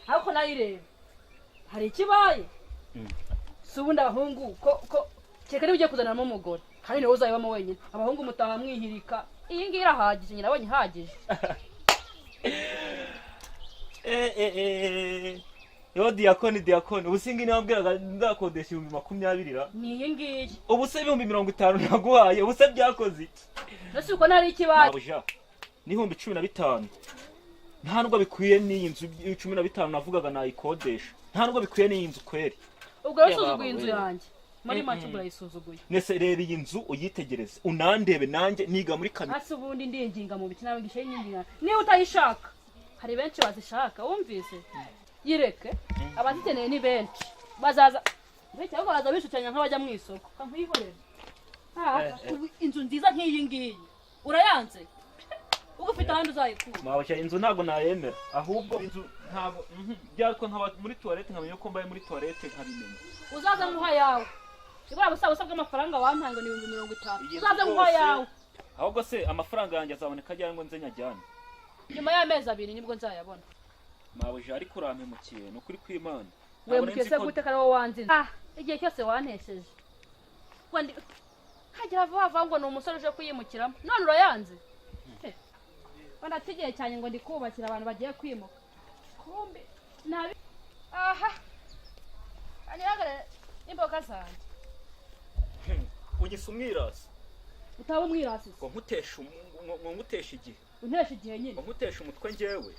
ariko nayireba hari ikibaye subundi abahungu ko cyeka niba ugiye kuzanamo umugore kandi niwe uzayibamo wenyine abahungu mutaha mwihirika iyi ngiyi irahagije nyina abonye ihagije yo diakoni ubusingi nabwiraga ndakodesha 2020 ra ni iyi ngiyi ubu se 50 naguhaye ubu se byakoze iki nasi uko nari ikibaye mabuja ni 15 nta nubwo bikwiye n'iyi nzu 15 navugaga nayikodesha nta nubwo bikwiye n'iyi nzu kweri ubwo yasuzuguye inzu yanjye muri make burayisuzuguye nese rero iyi nzu uyitegereze unandebe nanjye niga muri kamera hasi ubundi ndinginga mu biki nawe gishe nyinginga niba utayishaka hari benshi bazishaka wumvise yireke abazikeneye ni benshi bazaza mbese ahubwo baza bishukanya nk'abajya mu isoko kankuyihorera inzu nziza nk'iyi ngiyi urayanze uko ufite ahandi uzayikura mabashya inzu ntago nayemera ahubwo inzu ntago byariko nkaba muri toilette nkamenya ko mbaye muri toilette nkabimenya uzaza muha yawe ibara busaba bw'amafaranga wampanga ni 50 uzaza muha yawe ahubwo se amafaranga yanjye azaboneka ajyanye ngo nze nyajyane nyuma y'amezi 2 nibwo nzayabona mabuje ariko urampemukiye no kuri kw'Imana we mukese gute karawo wanze igihe cyose wantesheje wandi hagira vuba ngo ni umusore uje kuyimukiramo none urayanze bana tigeye cyane ngo ndikubakira abantu bagiye kwimuka kumbe nabi anyagare imboga zanjye ugisumwirasi utaba umwirasi ngo nkutesha igihe untesha igihe nyine ngo nkutesha umutwe njyewe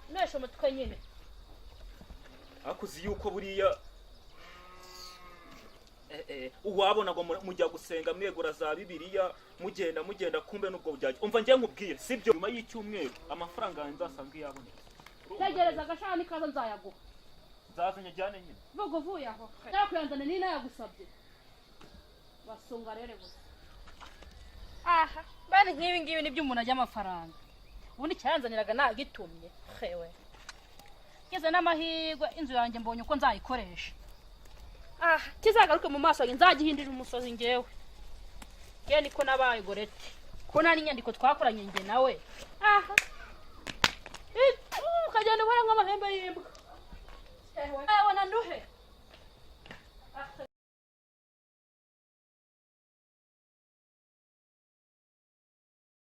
untesha umutwe nyine akuzi yuko buriya uwabona ngo mujya gusenga mwegura za Bibiliya mugenda kumbe nubwo byaje umva ngiye nkubwire sibyo nyuma y'icyumweru amafaranga yanjye nzasanga yabonetse tegereza agashani kaza nzayaguha nzazanye jyane nyine vuga uvuye aho nakuyanzana ni nayagusabye basunga rere gusa bane nk'ibi ngibi nibyo umuntu ajya amafaranga ubundi cyanzaniraga nagitumye hewe ngeze n'amahirwe inzu yanjye mbonye uko nzayikoresha kizagaruke mu maso yanjye nzagihindira umusozi ngewe ngiye niko nabaye gorete ko nta n'inyandiko twakoranye nge nawe ukagenda ubara nk'amahembe y'imbwa ewe na nduhe